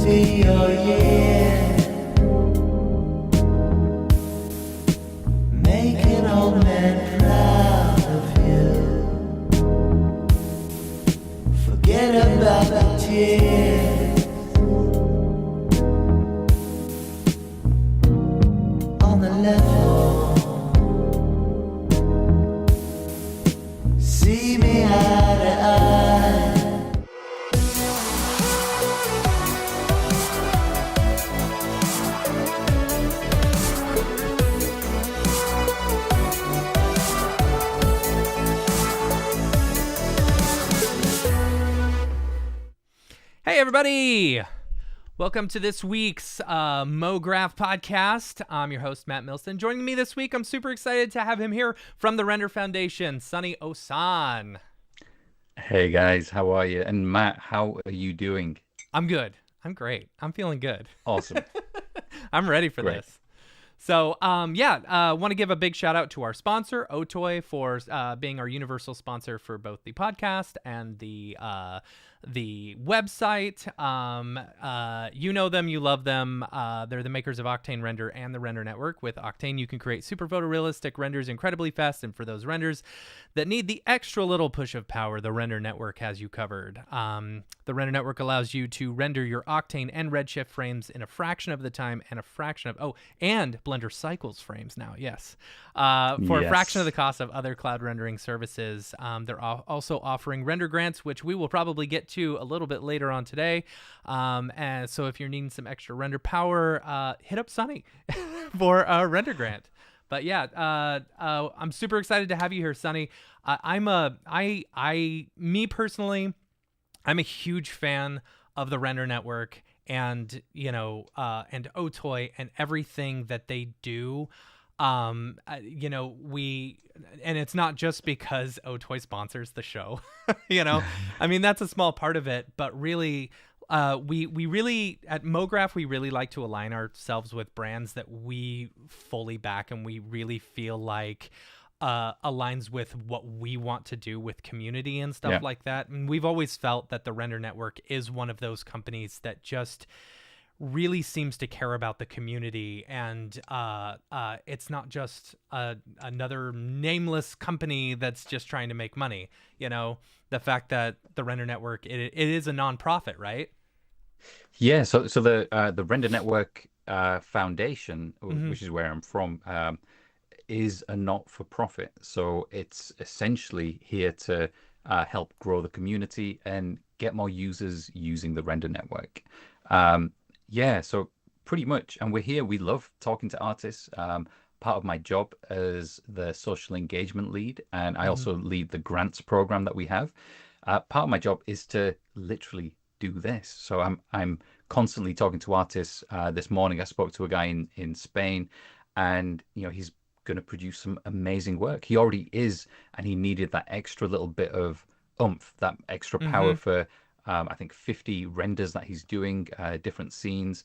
see your year, make an old man proud of you. Forget about the tears on the level. See me eye to eye. Hey everybody! Welcome to this week's MoGraph podcast. I'm your host, Matt Milston. Joining me this week, I'm super excited to have him here from the Render Foundation, Sunny Osahn. Hey guys, how are you? And Matt, how are you doing? I'm good. I'm great. I'm feeling good. Awesome. I'm ready for Great. this. So, want to give a big shout out to our sponsor, Otoy, for being our universal sponsor for both the podcast and the website. You know them, you love them. They're the makers of Octane Render and the Render Network. With Octane, you can create super photorealistic renders incredibly fast, and for those renders that need the extra little push of power, the Render Network has you covered. The Render Network allows you to render your Octane and Redshift frames in a fraction of the time and and Blender Cycles frames now, yes. For a fraction of the cost of other cloud rendering services. They're also offering render grants, which we will probably get to a little bit later on today. And so if you're needing some extra render power, hit up Sunny for a render grant. But yeah, I'm super excited to have you here, Sunny. Me personally, I'm a huge fan of the Render Network and, and Otoy and everything that they do. And it's not just because Otoy sponsors the show, I mean, that's a small part of it, but really, we really at MoGraph, we really like to align ourselves with brands that we fully back and we really feel like aligns with what we want to do with community and stuff like that. And we've always felt that the Render Network is one of those companies that just really seems to care about the community, and it's not just another nameless company that's just trying to make money. The fact that the Render Network, it is a nonprofit, right? Yeah, so the Render Network Foundation, which is where I'm from, is a not-for-profit. So it's essentially here to help grow the community and get more users using the Render Network. So pretty much. And we're here. We love talking to artists. Part of my job as the social engagement lead, and I also lead the grants program that we have. Part of my job is to literally do this. So I'm constantly talking to artists. This morning I spoke to a guy in Spain, and he's going to produce some amazing work. He already is, and he needed that extra little bit of oomph, that extra power for I think 50 renders that he's doing, different scenes,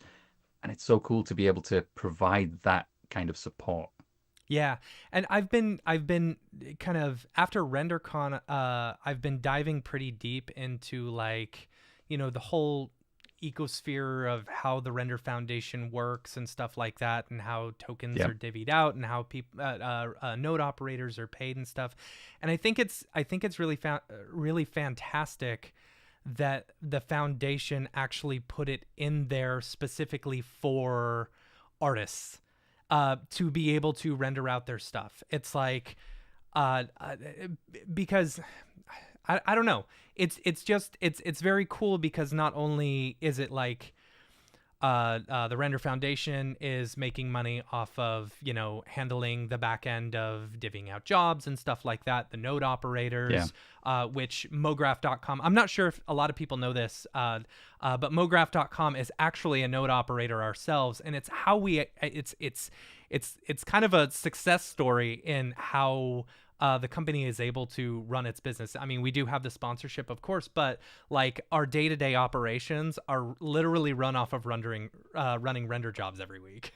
and it's so cool to be able to provide that kind of support. Yeah, and I've been kind of after RenderCon, I've been diving pretty deep into the whole ecosphere of how the Render Foundation works and stuff like that, and how tokens are divvied out, and how people node operators are paid and stuff. And I think it's really fantastic that the foundation actually put it in there specifically for artists to be able to render out their stuff. It's like because I don't know. It's very cool because not only is it like the Render Foundation is making money off of, handling the back end of divvying out jobs and stuff like that, the node operators, which MoGraph.com, I'm not sure if a lot of people know this, but MoGraph.com is actually a node operator ourselves, and it's how it's kind of a success story in how the company is able to run its business. I mean, we do have the sponsorship, of course, but like our day-to-day operations are literally run off of running render jobs every week.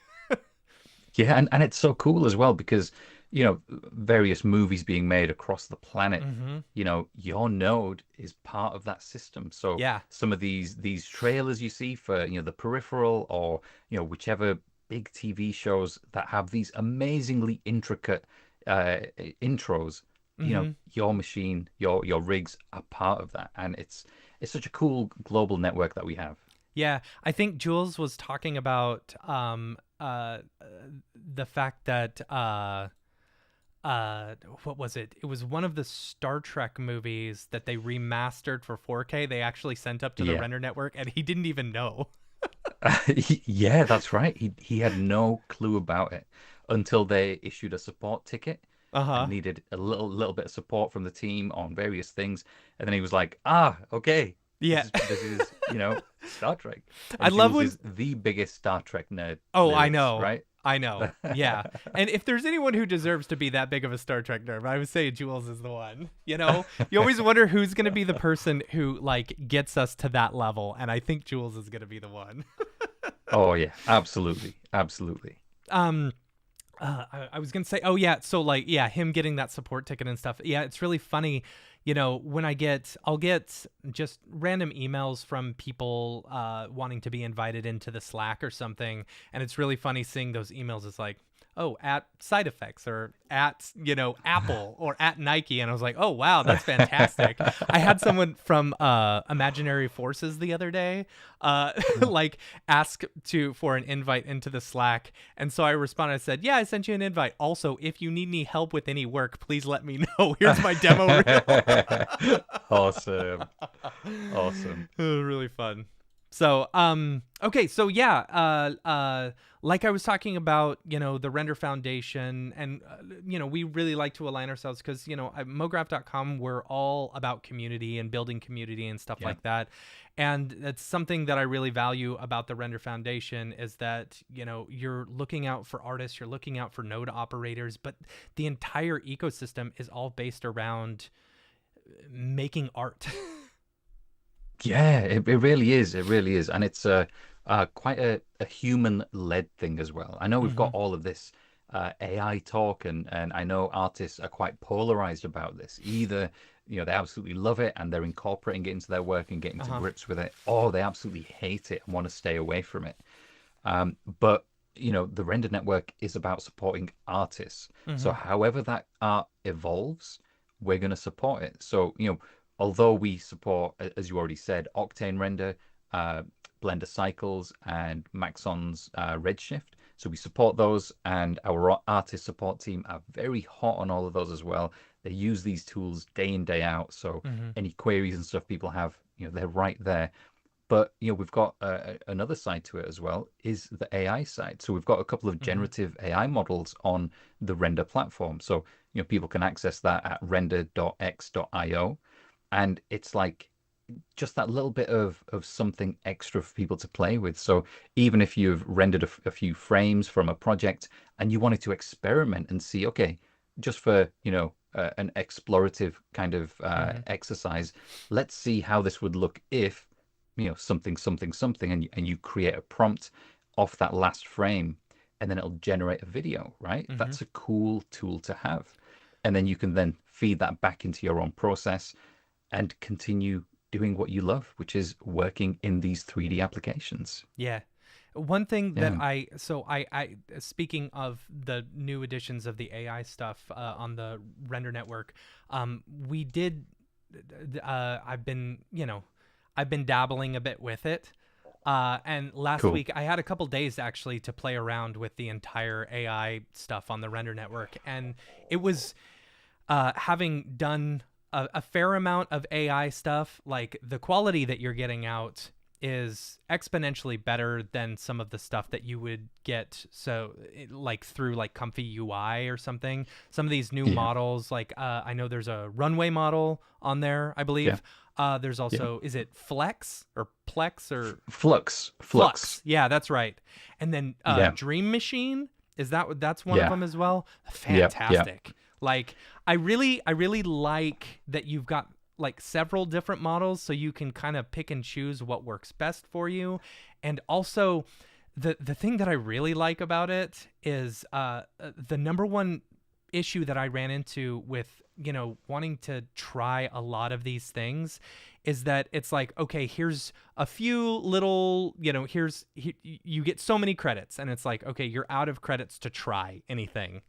Yeah, and it's so cool as well because various movies being made across the planet, Mm-hmm. your node is part of that system. So Yeah. some of these trailers you see for, the Peripheral, or, whichever big TV shows that have these amazingly intricate intros, Mm-hmm. your machine, your rigs are part of that. And it's such a cool global network that we have. Yeah, I think Jules was talking about the fact that what was it? It was one of the Star Trek movies that they remastered for 4K. They actually sent up to the Yeah. render network, and he didn't even know. Yeah, that's right. He had no clue about it until they issued a support ticket and Uh-huh. needed a little bit of support from the team on various things. And then he was like, "Ah, okay, Yeah. this is Star Trek." I And love Jules when is the biggest Star Trek nerd Oh, there I is, know. right? I know. Yeah. And if there's anyone who deserves to be that big of a Star Trek nerd, I would say Jules is the one. You know, you always wonder who's going to be the person who like gets us to that level, and I think Jules is going to be the one. Oh yeah, absolutely, absolutely. Um I was gonna say, oh yeah, so like, yeah, him getting that support ticket and stuff. Yeah, it's really funny. You know, when I'll get just random emails from people wanting to be invited into the Slack or something, and it's really funny seeing those emails. It's like, oh, at Side Effects or at Apple or at Nike, and I was like, oh wow, that's fantastic. I had someone from Imaginary Forces the other day, like ask for an invite into the Slack, and so I responded. I said, yeah, I sent you an invite. Also, if you need any help with any work, please let me know. Here's my demo reel. Awesome. Awesome. Really fun. So, okay, so yeah, like I was talking about, the Render Foundation, and we really like to align ourselves because at mograph.com we're all about community and building community and stuff Yeah. like that, and that's something that I really value about the Render Foundation is that you're looking out for artists, you're looking out for node operators, but the entire ecosystem is all based around making art. Yeah, it really is. It really is. And it's quite a human-led thing as well. I know we've got Hmm. all of this AI talk, and I know artists are quite polarized about this. Either, they absolutely love it and they're incorporating it into their work and getting to Uh-huh. grips with it, or they absolutely hate it and want to stay away from it. But the render network is about supporting artists. So Hmm. however that art evolves, we're going to support it. So, although we support, as you already said, Octane Render, uh, Blender Cycles, and Maxon's Redshift. So we support those, and our artist support team are very hot on all of those as well. They use these tools day in, day out. So Hmm. any queries and stuff people have, they're right there. But we've got another side to it as well, is the AI side. So we've got a couple of Hmm. generative AI models on the Render platform. So people can access that at render.x.io, and it's like just that little bit of something extra for people to play with. So even if you've rendered a few frames from a project and you wanted to experiment and see, okay, just for an explorative kind of Hmm. exercise, let's see how this would look if something something something, and you create a prompt off that last frame, and then it'll generate a video, right? Hmm. That's a cool tool to have. And then you can then feed that back into your own process and continue doing what you love, which is working in these 3D applications. Yeah. One thing that Yeah, I speaking of the new editions of the AI stuff on the Render Network, we did, I've been, I've been dabbling a bit with it. And last cool. week I had a couple days actually to play around with the entire AI stuff on the Render Network. And it was, having done a fair amount of AI stuff, like the quality that you're getting out is exponentially better than some of the stuff that you would get like through like Comfy UI or something. Some of these new Yeah, models, like I know there's a runway model on there, I yeah, believe. There's yeah. also, is it Flex or Plex or Flux. Flux? Yeah, that's right. And then Yeah, Dream Machine, that's one of yeah, them as well. yeah, yeah, Fantastic. Like I really like that you've got like several different models so you can kind of pick and choose what works best for you. And also the thing that I really like about it is the number one issue that I ran into with, wanting to try a lot of these things is that it's like, okay, here's a few little, you get so many credits, and it's like, okay, you're out of credits to try anything.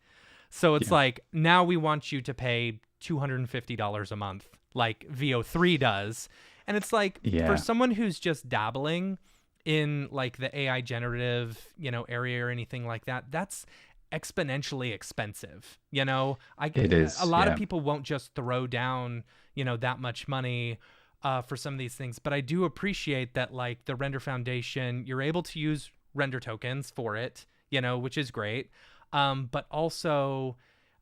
So it's like, now we want you to pay $250 a month like VO3 does. And it's like, for someone who's just dabbling in like the AI generative, area or anything like that, that's exponentially expensive. It is. A lot of people won't just throw down, that much money for some of these things. But I do appreciate that, like, the Render Foundation, you're able to use render tokens for it, which is great. But also,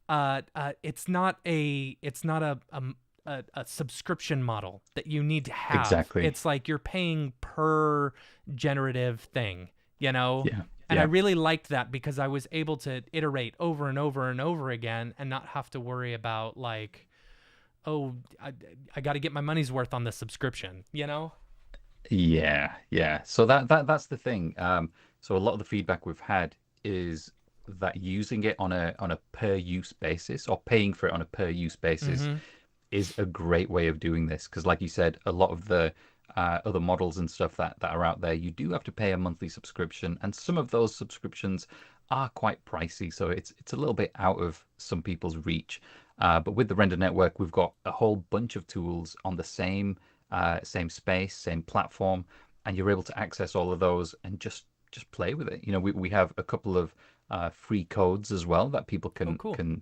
it's not a subscription model that you need to have. Exactly. It's like you're paying per generative thing, And Yeah. I really liked that because I was able to iterate over and over and over again and not have to worry about, like, oh, I got to get my money's worth on the subscription, Yeah. So that's the thing. So a lot of the feedback we've had is that using it on a per use basis, or paying for it on a per use basis, is a great way of doing this. Because, like you said, a lot of the other models and stuff that are out there, you do have to pay a monthly subscription, and some of those subscriptions are quite pricey. So it's a little bit out of some people's reach. But with the Render Network, we've got a whole bunch of tools on the same space, same platform, and you're able to access all of those and just play with it. We have a couple of free codes as well that people can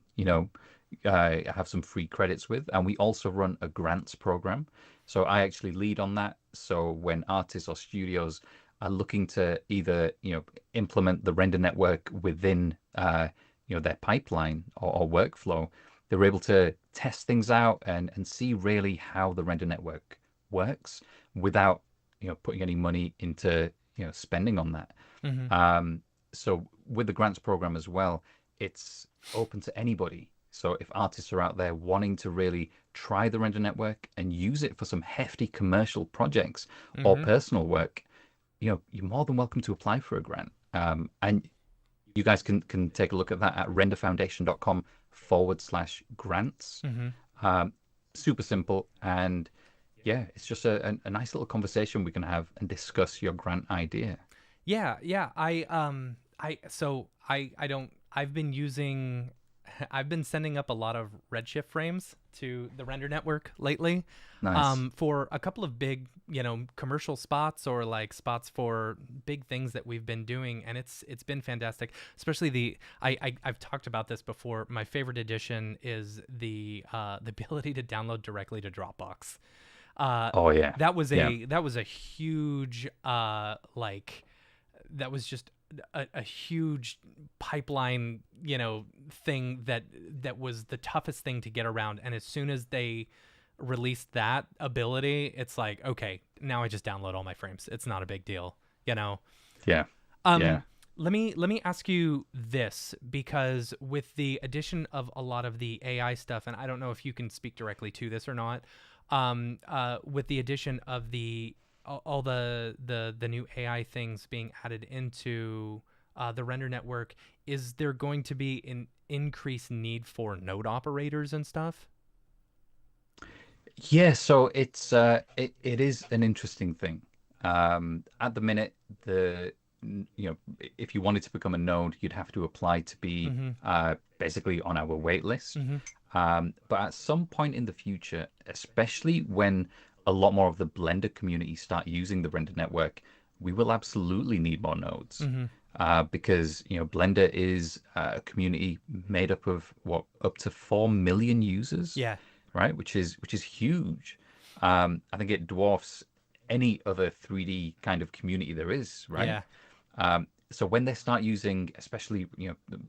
have some free credits with, and we also run a grants program. So I actually lead on that. So when artists or studios are looking to either implement the Render Network within their pipeline or workflow, they're able to test things out and see really how the Render Network works without putting any money into spending on that. So with the grants program as well, it's open to anybody. So if artists are out there wanting to really try the Render Network and use it for some hefty commercial projects or personal work, you're more than welcome to apply for a grant. And you guys can take a look at that at renderfoundation.com/grants. Super simple. And yeah, it's just a nice little conversation we can have and discuss your grant idea. Yeah. I've been sending up a lot of Redshift frames to the Render Network lately. Nice. For a couple of big, commercial spots, or like spots for big things that we've been doing, and it's been fantastic. Especially I've talked about this before. My favorite addition is the ability to download directly to Dropbox. Oh yeah. That was a huge that was just a huge pipeline, thing that was the toughest thing to get around. And as soon as they released that ability, it's like, okay, now I just download all my frames. It's not a big deal, Yeah. Let me ask you this, because with the addition of a lot of the AI stuff, and I don't know if you can speak directly to this or not, with the addition of all the new AI things being added into the Render Network, is there going to be an increased need for node operators and stuff? Yeah, so it is an interesting thing. At the minute, if you wanted to become a node, you'd have to apply to be basically on our wait list. But at some point in the future, especially when a lot more of the Blender community start using the Render Network, we will absolutely need more nodes. Because Blender is a community made up of up to 4 million users. Yeah. Right, which is huge. I think it dwarfs any other 3D kind of community there is, right? Yeah. So when they start using, especially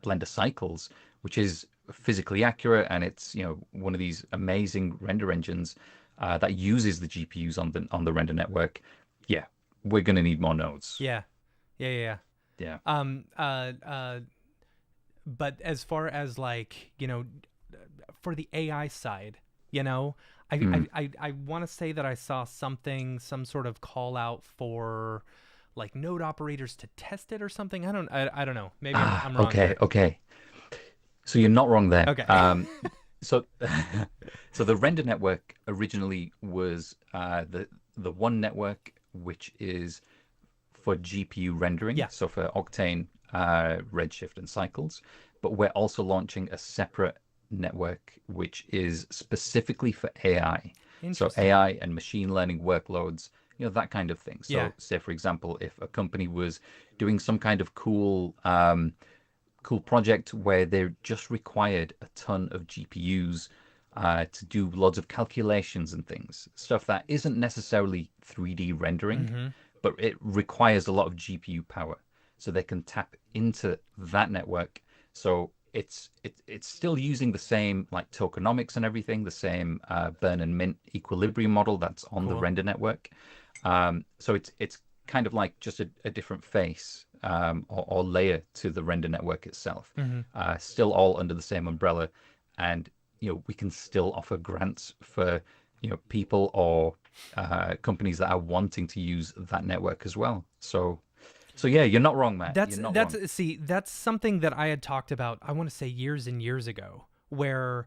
Blender Cycles, which is physically accurate, and it's one of these amazing render engines that uses the GPUs on the Render Network, yeah, we're gonna need more nodes. Yeah. But as far as for the AI side, I want to say that I saw some sort of call out for like node operators to test it or something. I don't know. Maybe I'm wrong. Okay. So you're not wrong there. Okay. So so the render network originally was the one network which is for GPU rendering, Yeah. so for Octane, Redshift, and Cycles. But we're also launching a separate network which is specifically for AI. So Interesting. AI and machine learning workloads, that kind of thing. Yeah. So say, for example, if a company was doing some kind of cool project where they just required a ton of GPUs to do loads of calculations and things, stuff that isn't necessarily 3D rendering, Mm-hmm. but it requires a lot of GPU power. So they can tap into that network. So it's still using the same like tokenomics and everything, the same burn and mint equilibrium model that's on the Cool. render network. So it's kind of like just a different face or layer to the render network itself. Mm-hmm. Still all under the same umbrella, and we can still offer grants for people or companies that are wanting to use that network as well. So yeah, you're not wrong, Matt. You're not wrong. That's something that I had talked about, I want to say years and years ago, where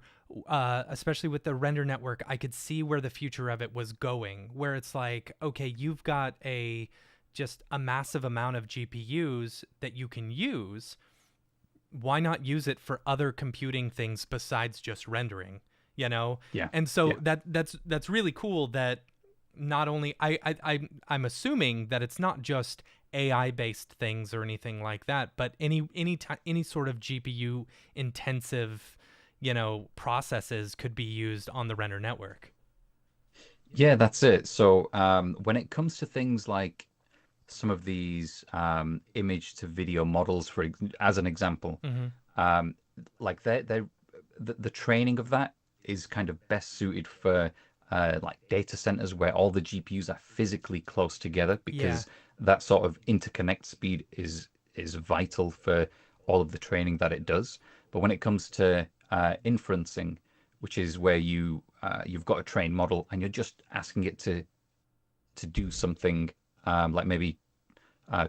especially with the render network, I could see where the future of it was going, where it's like, okay, you've got just a massive amount of GPUs that you can use. Why not use it for other computing things besides just rendering, Yeah, And so yeah, that's really cool that not only I'm assuming that it's not just AI based things or anything like that, but any sort of GPU intensive, processes could be used on the render network. yeah. That's it. So when it comes to things like some of these image to video models, as an example, Mm-hmm. um, like the training of that is kind of best suited for like data centers where all the GPUs are physically close together, Yeah. because that sort of interconnect speed is vital for all of the training that it does. But when it comes to inferencing, which is where you've got a trained model and you're just asking it to do something, like maybe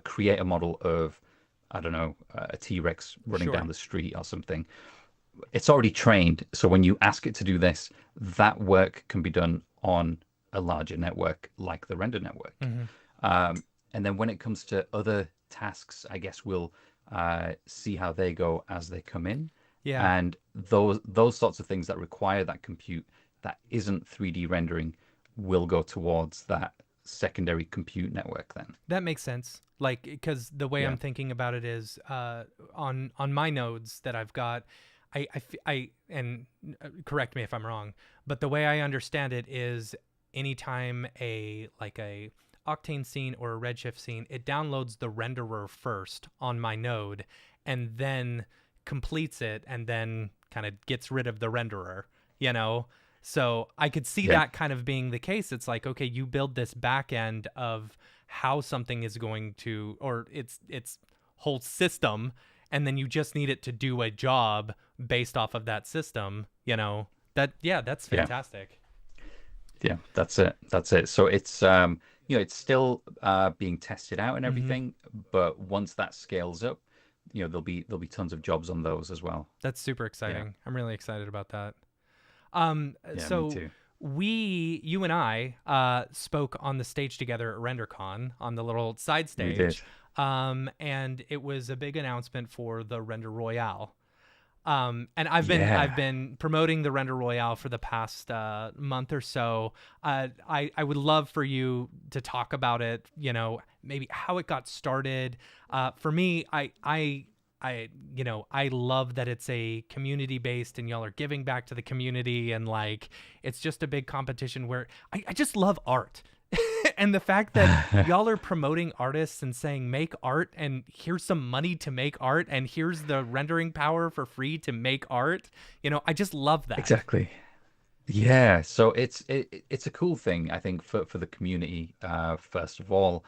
create a model of, I don't know, a T-Rex running down Sure. the street or something. It's already trained. So when you ask it to do this, that work can be done on a larger network like the render network. Mm-hmm. And then when it comes to other tasks, I guess we'll see how they go as they come in. Yeah. And those sorts of things that require that compute that isn't 3D rendering will go towards that secondary compute network then. That makes sense. Like, because the way Yeah. I'm thinking about it is, on my nodes that I've got, and correct me if I'm wrong, but the way I understand it is, anytime a Octane scene or a Redshift scene, it downloads the renderer first on my node, and then completes it, and then kind of gets rid of the renderer. You know, so I could see Yeah. that kind of being the case. It's like, okay, you build this back end of how something is going to, or its whole system, and then you just need it to do a job based off of that system. That's Yeah. fantastic. Yeah, that's it. That's it. So it's still being tested out and Hmm. everything, but once that scales up, there'll be tons of jobs on those as well. That's super Yeah. exciting. I'm really excited about that. Yeah, me So too. you and I spoke on the stage together at RenderCon on the little side We did. stage. And it was a big announcement for the Render Royale. And I've Yeah. been promoting the Render Royale for the past month or so. I would love for you to talk about it. Maybe how it got started. For me, I love that it's a community based and y'all are giving back to the community, and like it's just a big competition where I just love art. And the fact that y'all are promoting artists and saying make art, and here's some money to make art, and here's the rendering power for free to make art. I just love that. Exactly. Yeah, so it's a cool thing, I think, for the community, first of all.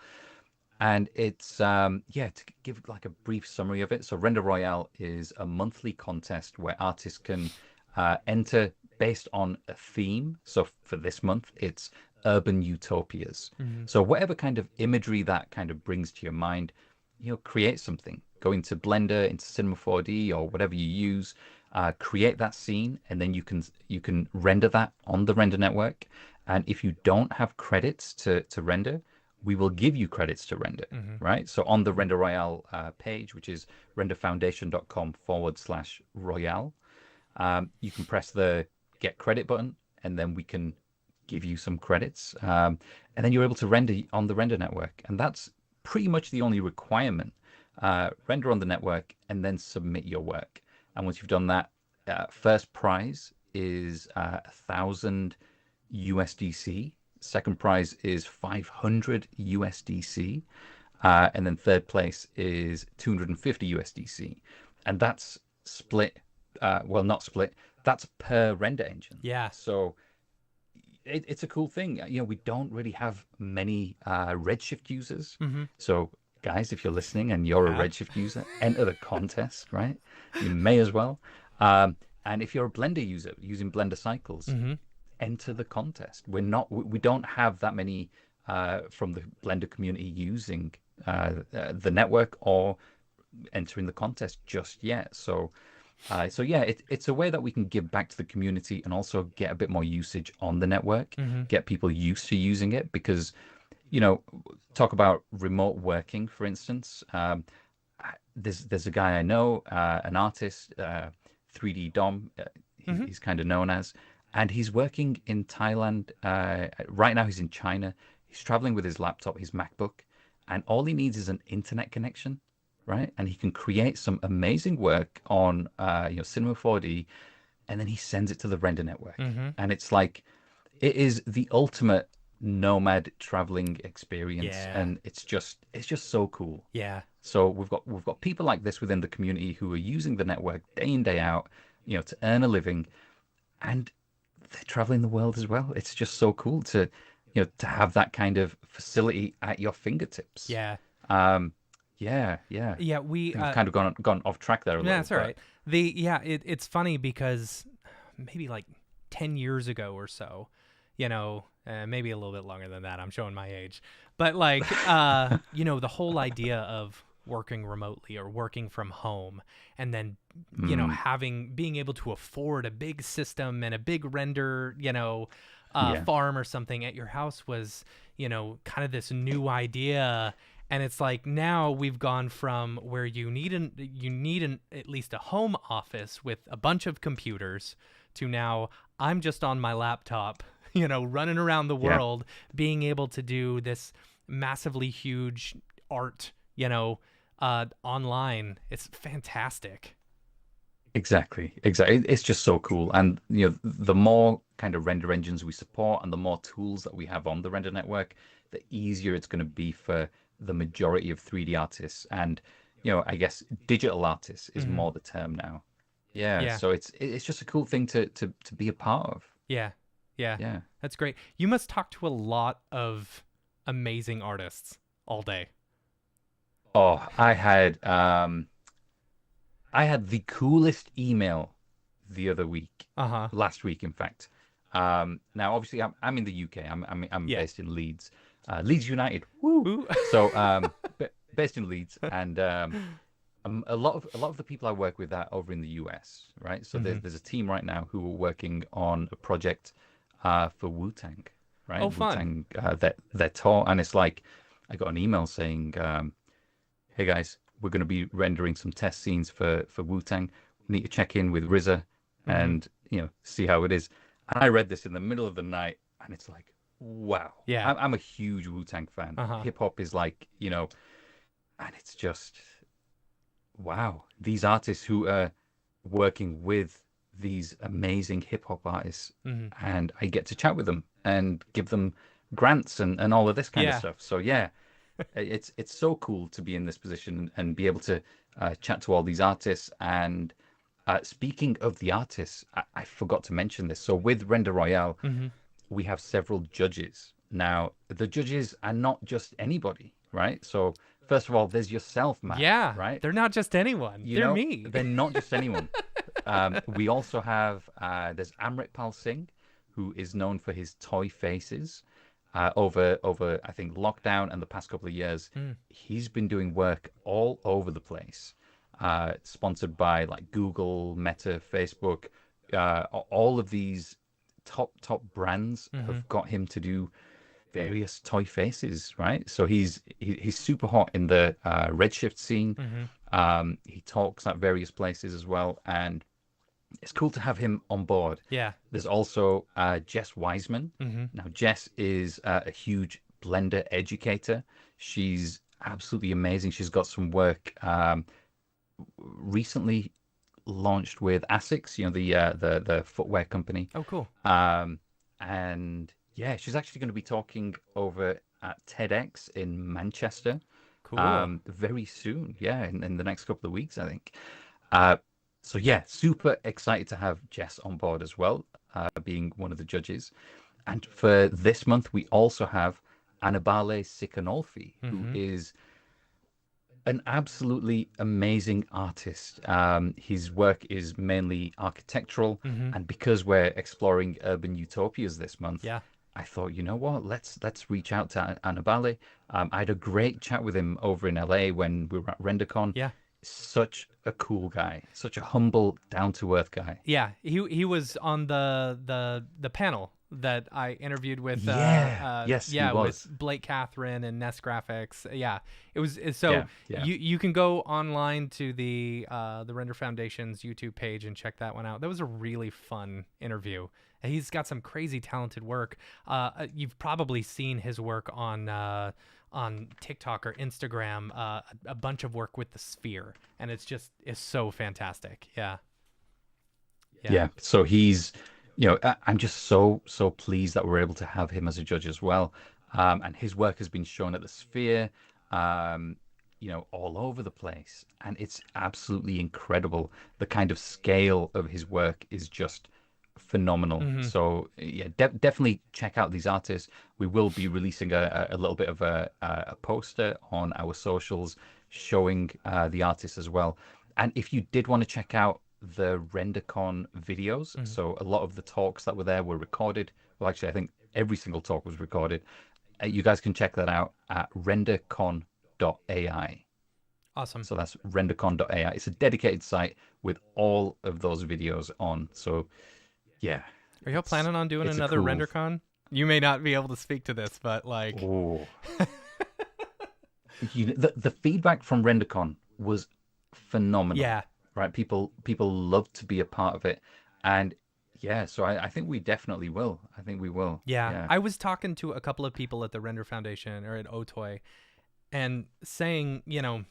And it's yeah, to give like a brief summary of it. So Render Royale is a monthly contest where artists can enter based on a theme. So for this month, it's urban utopias. Hmm. So whatever kind of imagery that kind of brings to your mind, create something. Go into Blender, into Cinema 4D, or whatever you use. create that scene, and then you can render that on the render network. And if you don't have credits to render, we will give you credits to render, right? So on the Render Royale page, which is renderfoundation.com/royale, you can press the get credit button, and then we can give you some credits. And then you're able to render on the render network. And that's pretty much the only requirement. Render on the network and then submit your work. And once you've done that, first prize is 1,000 USDC. Second prize is 500 USDC. And then third place is 250 USDC. And that's split. Well, not split. That's per render engine. Yeah. So it's a cool thing. We don't really have many Redshift users. So guys, if you're listening and you're a Redshift user, enter the contest, right? You may as well. And if you're a Blender user using Blender Cycles, enter the contest. We don't have that many from the Blender community using the network or entering the contest just yet. So yeah, it's a way that we can give back to the community and also get a bit more usage on the network, get people used to using it, because talk about remote working, for instance. There's a guy I know, an artist, 3D Dom, he's kind of known as, and he's working in Thailand. Right now he's in China. He's traveling with his laptop, his MacBook, and all he needs is an internet connection, right? And he can create some amazing work on Cinema 4D, and then he sends it to the render network. And it's like, it is the ultimate nomad traveling experience, and it's just so cool. Yeah. So we've got people like this within the community who are using the network day in, day out, to earn a living, and they're traveling the world as well. It's just so cool to have that kind of facility at your fingertips. Yeah. Yeah. We I've kind of gone off track there a little. That's all right. It's funny because maybe like 10 years ago or so, maybe a little bit longer than that. I'm showing my age. But like, the whole idea of working remotely or working from home, and then, being able to afford a big system and a big render, farm or something at your house was, kind of this new idea. And it's like, now we've gone from where you need at least a home office with a bunch of computers to now I'm just on my laptop, running around the world, being able to do this massively huge art, online. It's fantastic. Exactly. It's just so cool. And the more kind of render engines we support and the more tools that we have on the render network, the easier it's going to be for the majority of 3D artists. And I guess digital artists is more the term now. Yeah. So it's just a cool thing to be a part of. Yeah. That's great. You must talk to a lot of amazing artists all day. Oh, I had the coolest email the other week. Last week, in fact. Now, obviously, I'm in the UK. I'm based in Leeds. Leeds United. Woo! So, based in Leeds, and a lot of the people I work with are over in the US, right? So there's a team right now who are working on a project for Wu-Tang, right? Oh, fun. Wu-Tang, their tour, and it's like, I got an email saying, "Hey guys, we're going to be rendering some test scenes for Wu-Tang. We need to check in with RZA and see how it is." And I read this in the middle of the night, and it's like, wow. Yeah. I'm a huge Wu-Tang fan. Hip hop is like, and it's just, wow. These artists who are working with these amazing hip hop artists, and I get to chat with them and give them grants and all of this kind of stuff. So yeah, it's so cool to be in this position and be able to chat to all these artists. And speaking of the artists, I forgot to mention this. So with Render Royale, we have several judges. Now, the judges are not just anybody, right? So first of all, there's yourself, Matt. Yeah, right? They're not just anyone. They're me. They're not just anyone. We also have, there's Amritpal Singh, who is known for his toy faces. Over I think lockdown and the past couple of years, he's been doing work all over the place. sponsored by like Google, Meta, Facebook. All of these top brands have got him to do various toy faces, right? So he's super hot in the Redshift scene. He talks at various places as well, and it's cool to have him on board. Yeah. There's also Jess Wiseman. Now, Jess is a huge Blender educator. She's absolutely amazing. She's got some work recently launched with Asics, the footwear company. Oh, cool. And yeah, she's actually going to be talking over at TEDx in Manchester. Cool. Very soon. Yeah, in the next couple of weeks, I think. So yeah, super excited to have Jess on board as well, being one of the judges. And for this month, we also have Annabale Sikanolfi, who is an absolutely amazing artist. His work is mainly architectural, and because we're exploring urban utopias this month, Yeah. I thought, you know what, let's reach out to Annabale. I had a great chat with him over in LA when we were at RenderCon. Yeah. Such a cool guy, such a humble, down to earth guy. Yeah, he was on the panel that I interviewed with. Yes, he was. With Blake Catherine and Nest Graphics. Yeah, so Yeah. you can go online to the Render Foundation's YouTube page and check that one out. That was a really fun interview. And he's got some crazy talented work. You've probably seen his work on TikTok or Instagram, a bunch of work with the sphere, and it's so fantastic. Yeah. So he's, I'm just so pleased that we're able to have him as a judge as well. And his work has been shown at the Sphere, all over the place, and it's absolutely incredible. The kind of scale of his work is just phenomenal. So yeah, definitely check out these artists. We will be releasing a little bit of a poster on our socials showing the artists as well. And if you did want to check out the RenderCon videos, so a lot of the talks that were there were recorded. Well, actually, I think every single talk was recorded. You guys can check that out at rendercon.ai. Awesome. So that's rendercon.ai. It's a dedicated site with all of those videos on. So yeah. Are y'all planning on doing another RenderCon? You may not be able to speak to this, but like, oh. The feedback from RenderCon was phenomenal. Yeah. Right. People love to be a part of it, and yeah. So I think we definitely will. I think we will. Yeah. I was talking to a couple of people at the Render Foundation or at Otoy, and saying, the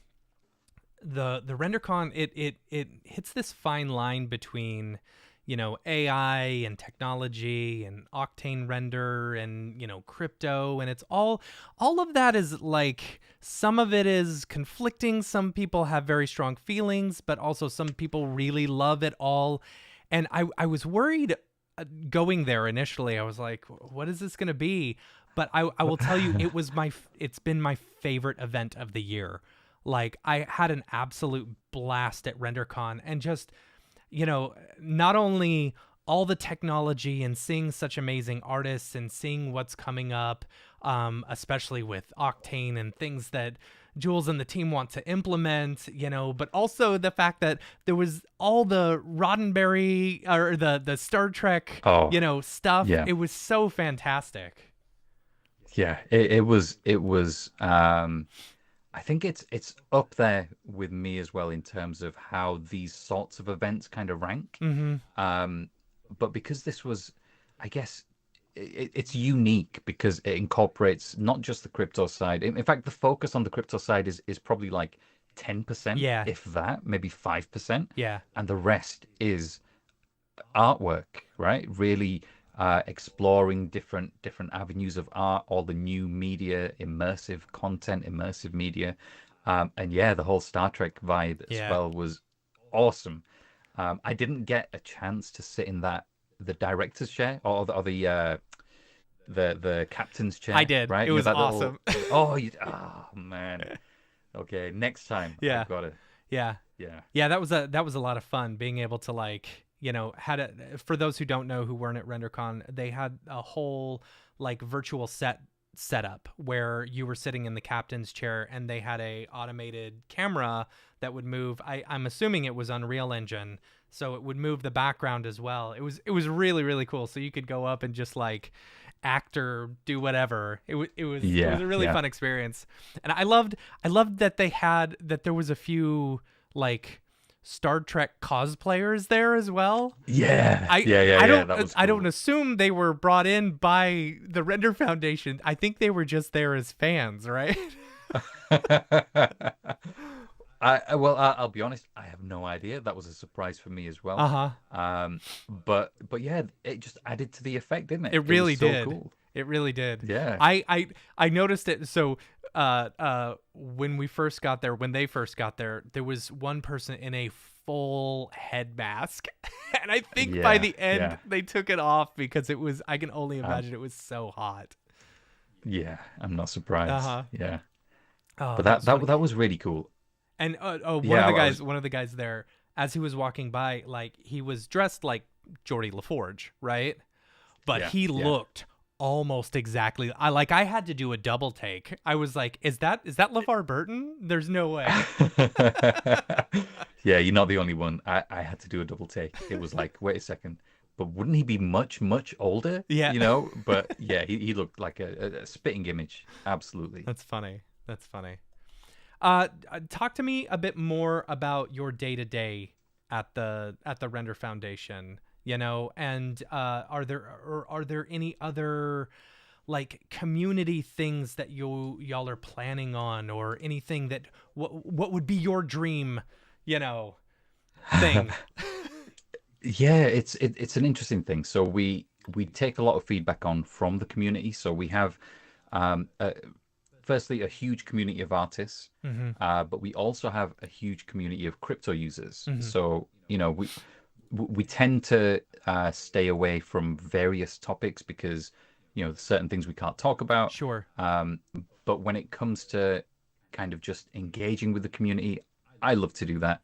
RenderCon it hits this fine line between AI and technology and Octane render and crypto, and it's all of that is like, some of it is conflicting. Some people have very strong feelings, but also some people really love it all. And I was worried going there initially. I was like, what is this going to be? But I will tell you, it's been my favorite event of the year. Like, I had an absolute blast at RenderCon, and just not only all the technology and seeing such amazing artists and seeing what's coming up, especially with Octane and things that Jules and the team want to implement, but also the fact that there was all the Roddenberry or the Star Trek, stuff. Yeah. It was so fantastic. Yeah, it was. I think it's up there with me as well in terms of how these sorts of events kind of rank. But because this was, I guess, it's unique because it incorporates not just the crypto side. In fact, the focus on the crypto side is probably like 10%, if that, maybe 5%. Yeah. And the rest is artwork, right? Really exploring different avenues of art, all the new media, immersive content, immersive media. And yeah, the whole Star Trek vibe as well was awesome. I didn't get a chance to sit in the director's chair or the captain's chair. I did. Right? It was awesome. Oh man. Okay, next time. Yeah. I've got it. Yeah. That was a lot of fun being able to for those who don't know, who weren't at RenderCon, they had a whole like virtual set setup where you were sitting in the captain's chair and they had a automated camera that would move. I'm assuming it was Unreal Engine, so it would move the background as well. It was really, really cool. So you could go up and just like act or do whatever. It was a really fun experience. And I loved that there was a few like Star Trek cosplayers there as well. Yeah. I That was I cool. don't assume they were brought in by the Render Foundation. I think they were just there as fans, right? I'll be honest. I have no idea. That was a surprise for me as well. Uh-huh. But yeah, it just added to the effect, didn't it? It really was so did. cool. It really did. Yeah. I noticed it. So when they first got there, there was one person in a full head mask, and I think by the end they took it off because I can only imagine it was so hot. Yeah, I'm not surprised. Uh-huh. Yeah, Oh, but that's funny. that was really cool. And Yeah, one of the guys there, as he was walking by, like he was dressed like Geordie LaForge, right? But he looked almost exactly. I had to do a double take. I was like, is that LeVar Burton? There's no way. Yeah, you're not the only one. I had to do a double take. It was like, wait a second, but wouldn't he be much, much older? Yeah. You know? But yeah, he looked like a spitting image. Absolutely. That's funny. Talk to me a bit more about your day-to-day at the Render Foundation, you know, and are there any other like community things that y'all are planning on, or anything that what would be your dream, you know, thing? Yeah, it's an interesting thing. So we take a lot of feedback on from the community. So we have firstly a huge community of artists, but we also have a huge community of crypto users. So you know we tend to stay away from various topics because you know certain things we can't talk about. Sure. But when it comes to kind of just engaging with the community, I love to do that.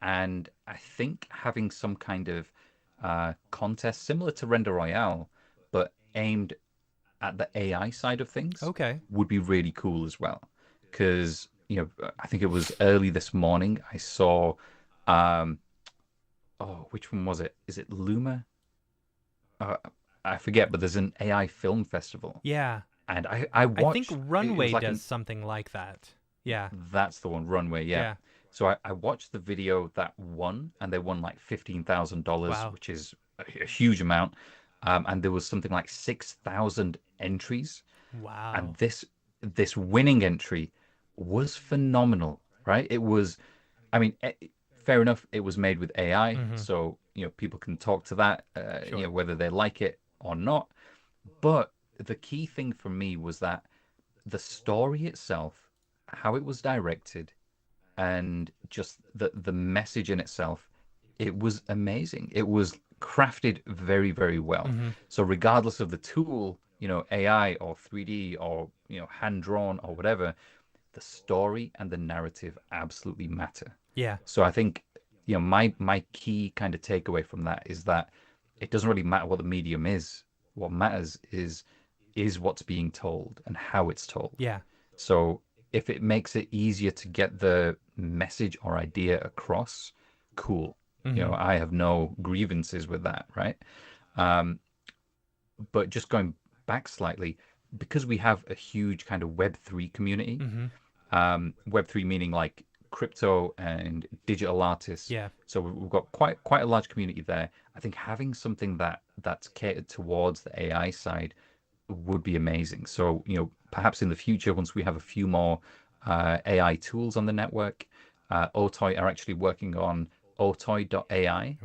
And I think having some kind of contest similar to Render Royale, but aimed at the AI side of things, would be really cool as well. Because you know, I think it was early this morning. I saw, which one was it? Is it Luma? I forget, but there's an AI film festival. Yeah. And I watched. I think Runway like does something like that. Yeah. That's the one, Runway. Yeah. So I watched the video that won, and they won like $15,000, which is a huge amount. And there was something like 6,000 entries. Wow. And this winning entry was phenomenal, right? It was, I mean, fair enough. It was made with AI, so you know people can talk to that, you know, whether they like it or not. But the key thing for me was that the story itself, how it was directed, and just the message in itself, it was amazing. It was crafted very, very well. So regardless of the tool, you know, AI or 3D or, you know, hand drawn or whatever, the story and the narrative absolutely matter. Yeah. So I think, you know, my key kind of takeaway from that is that it doesn't really matter what the medium is. What matters is what's being told and how it's told. Yeah. So if it makes it easier to get the message or idea across, cool. You know, I have no grievances with that, right? But just going back slightly, because we have a huge kind of Web3 community, Web3 meaning like crypto and digital artists. Yeah. So we've got quite a large community there. I think having something that's catered towards the AI side would be amazing. So, you know, perhaps in the future, once we have a few more AI tools on the network, Otoy are actually working on Otoy.ai,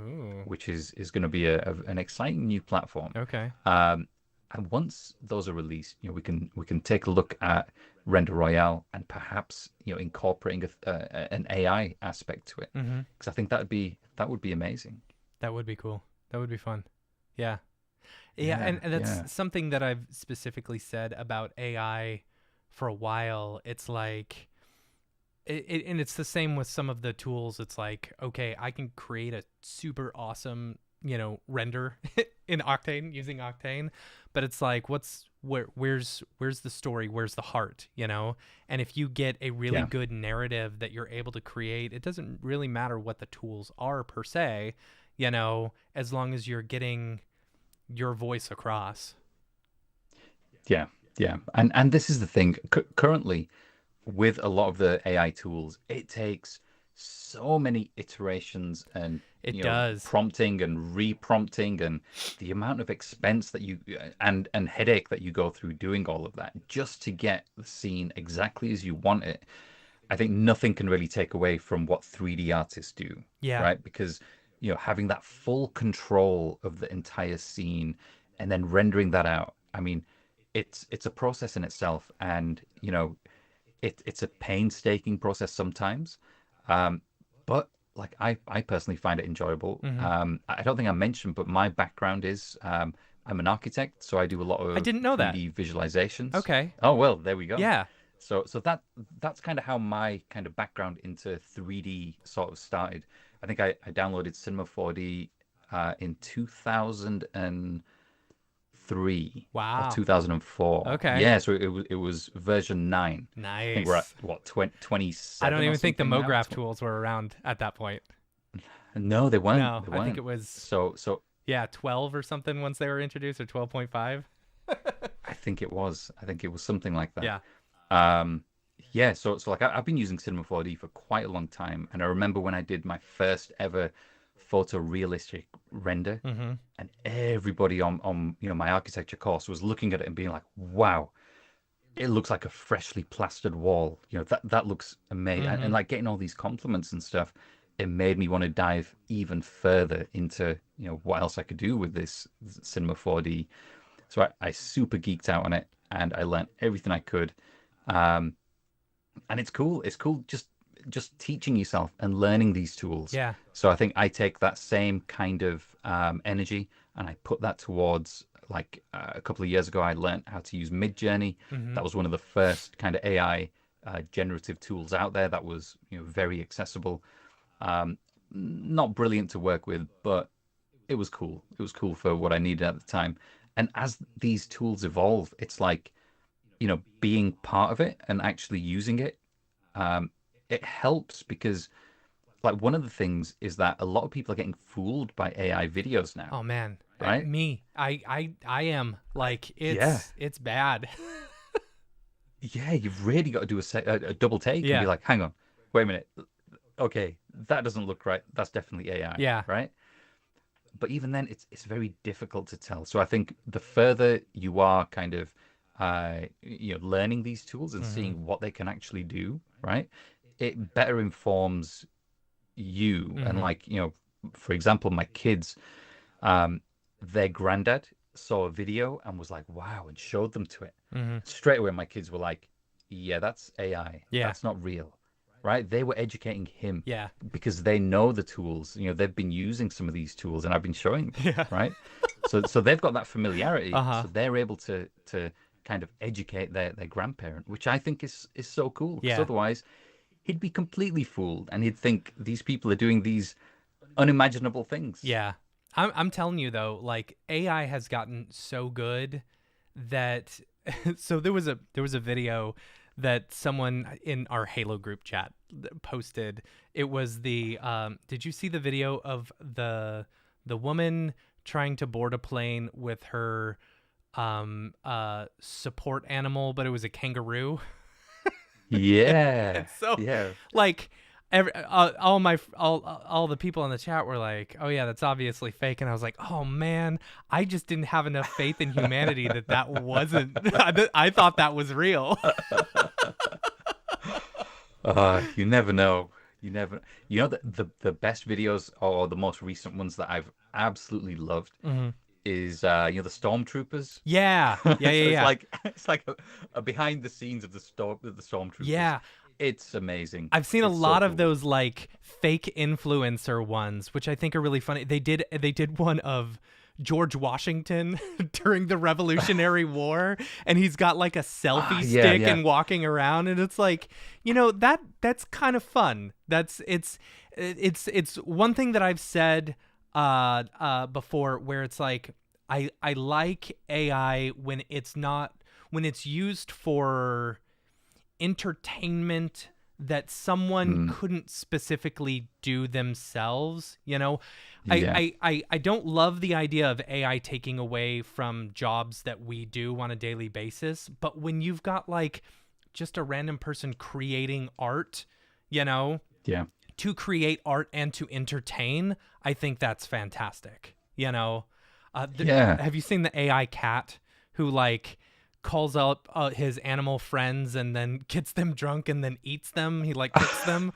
which is going to be an exciting new platform. Okay. And once those are released, you know, we can take a look at Render Royale and perhaps, you know, incorporating an AI aspect to it, because I think that would be amazing. That would be cool. That would be fun. Yeah. Yeah, and that's something that I've specifically said about AI for a while. It's like, and it's the same with some of the tools. It's like, okay, I can create a super awesome, you know, render in Octane using Octane, but it's like, what's where's the story, where's the heart, you know? And if you get a really Yeah. good narrative that you're able to create, it doesn't really matter what the tools are per se, you know, as long as you're getting your voice across. Yeah, yeah, and this is the thing. Currently, with a lot of the AI tools, it takes so many iterations and It does. prompting and re-prompting, and the amount of expense that you and headache that you go through doing all of that just to get the scene exactly as you want it. I think nothing can really take away from what 3D artists do, Yeah. right? Because having that full control of the entire scene and then rendering that out. I mean, it's a process in itself, and it's a painstaking process sometimes. But like I personally find it enjoyable. Hmm. I don't think I mentioned, but my background is I'm an architect, so I do a lot I of didn't know that. 3D visualizations. Okay. Oh well, there we go. Yeah. So that's kind of how my kind of background into 3D sort of started. I think I downloaded Cinema 4D in 2003 or Wow. 2004. Okay. Yeah, so it was version 9. I think we're at Nice. what 27 I don't or even think the something now. MoGraph tools were around at that point. No, they weren't. No, They I think weren't. it was, So yeah, 12 or something once they were introduced, or 12.5. I think it was. I think it was something like that. Yeah. Um, yeah, so like I've been using Cinema 4D for quite a long time, and I remember when I did my first ever photorealistic render, Mm-hmm. and everybody on my architecture course was looking at it and being like, "Wow, it looks like a freshly plastered wall." That looks amazing, and like getting all these compliments and stuff, it made me want to dive even further into what else I could do with this Cinema 4D. So I super geeked out on it, and I learned everything I could. Um, and it's cool. It's cool just teaching yourself and learning these tools. Yeah. So I think I take that same kind of energy and I put that towards like a couple of years ago. I learned how to use Midjourney. Mm-hmm. That was one of the first kind of AI generative tools out there that was very accessible. Not brilliant to work with, but it was cool. It was cool for what I needed at the time. And as these tools evolve, it's like being part of it and actually using it. It helps because like one of the things is that a lot of people are getting fooled by AI videos now, Oh man. right? Me. I am like Yeah. it's bad. Yeah, you've really got to do a double take and Yeah. be like, hang on, wait a minute. Okay, that doesn't look right. That's definitely AI, Yeah. right? But even then, it's very difficult to tell. So I think the further you are kind of learning these tools and seeing what they can actually do, right? It better informs you. And like, for example, my kids, their granddad saw a video and was like, wow, and showed them to it. Mm-hmm. Straight away, my kids were like, yeah, that's AI. Yeah. That's not real. Right? They were educating him Yeah. because they know the tools. They've been using some of these tools and I've been showing them, Yeah. right? So they've got that familiarity. Uh-huh. So they're able to kind of educate their grandparent, which I think is so cool. Because Yeah. otherwise he'd be completely fooled and he'd think these people are doing these unimaginable things. Yeah. I'm telling you though, like AI has gotten so good that so there was a video that someone in our Halo group chat posted. It was the did you see the video of the woman trying to board a plane with her support animal, but it was a kangaroo? Yeah. So yeah. like all the people in the chat were like, oh yeah, that's obviously fake, and I was like, oh man, I just didn't have enough faith in humanity that wasn't I thought that was real. You never know. The best videos or the most recent ones that I've absolutely loved is the stormtroopers. Yeah. So Yeah. it's like a behind the scenes of the stormtroopers. Yeah. It's amazing. I've seen a It's so lot of cool. those like fake influencer ones, which I think are really funny. They did one of George Washington during the Revolutionary War, and he's got like a selfie yeah, stick yeah. and walking around, and it's like, that's kind of fun. It's one thing that I've said before, where it's like, I like AI when it's used for entertainment that someone Mm, couldn't specifically do themselves. yeah. I don't love the idea of AI taking away from jobs that we do on a daily basis, but when you've got like just a random person creating art, you know, Yeah. to create art and to entertain, I think that's fantastic. Yeah. Have you seen the AI cat who like calls up his animal friends and then gets them drunk and then eats them? He like cooks them.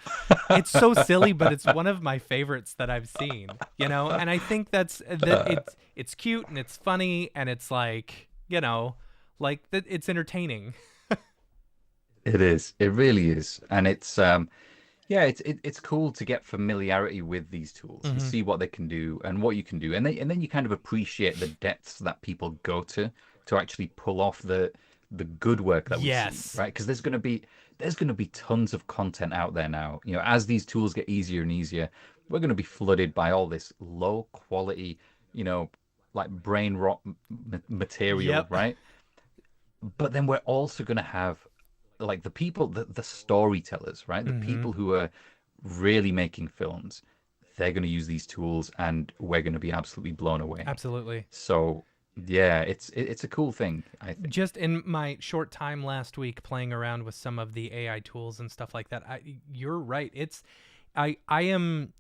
It's so silly, but it's one of my favorites that I've seen. And I think it's cute and it's funny and it's like like that it's entertaining. It is. It really is. And it's yeah, it's cool to get familiarity with these tools and Hmm. see what they can do and what you can do. And then you kind of appreciate the depths that people go to actually pull off the good work that we see, Yes. right? Because there's gonna be tons of content out there now. As these tools get easier and easier, we're gonna be flooded by all this low quality, you know, like brain rot material, Yep. right? But then we're also going to have like the people, the storytellers, right? The Hmm. people who are really making films. They're going to use these tools, and we're going to be absolutely blown away. Absolutely. So yeah, it's a cool thing, I think. Just in my short time last week playing around with some of the AI tools and stuff like that, you're right. I am.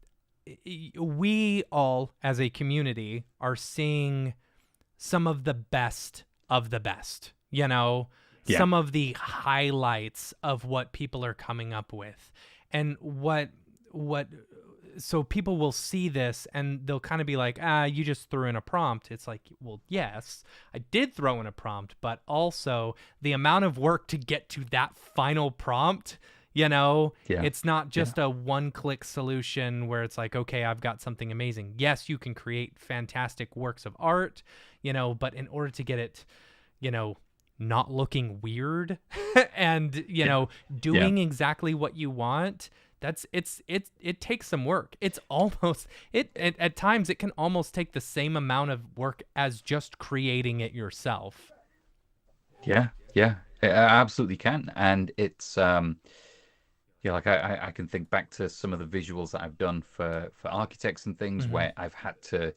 We all, as a community, are seeing some of the best of the best. Yeah, Some of the highlights of what people are coming up with, and what so people will see this and they'll kind of be like, you just threw in a prompt. It's like, well, yes, I did throw in a prompt, but also the amount of work to get to that final prompt, yeah, it's not yeah, just a one-click solution where it's like, okay, I've got something amazing. Yes, you can create fantastic works of art, but in order to get it, you know, not looking weird and, yeah, yeah. doing exactly what you want, it takes some work. It's almost at times it can almost take the same amount of work as just creating it yourself. Yeah, yeah, it absolutely can. And it's yeah, like I can think back to some of the visuals that I've done for architects and things Hmm. where I've had to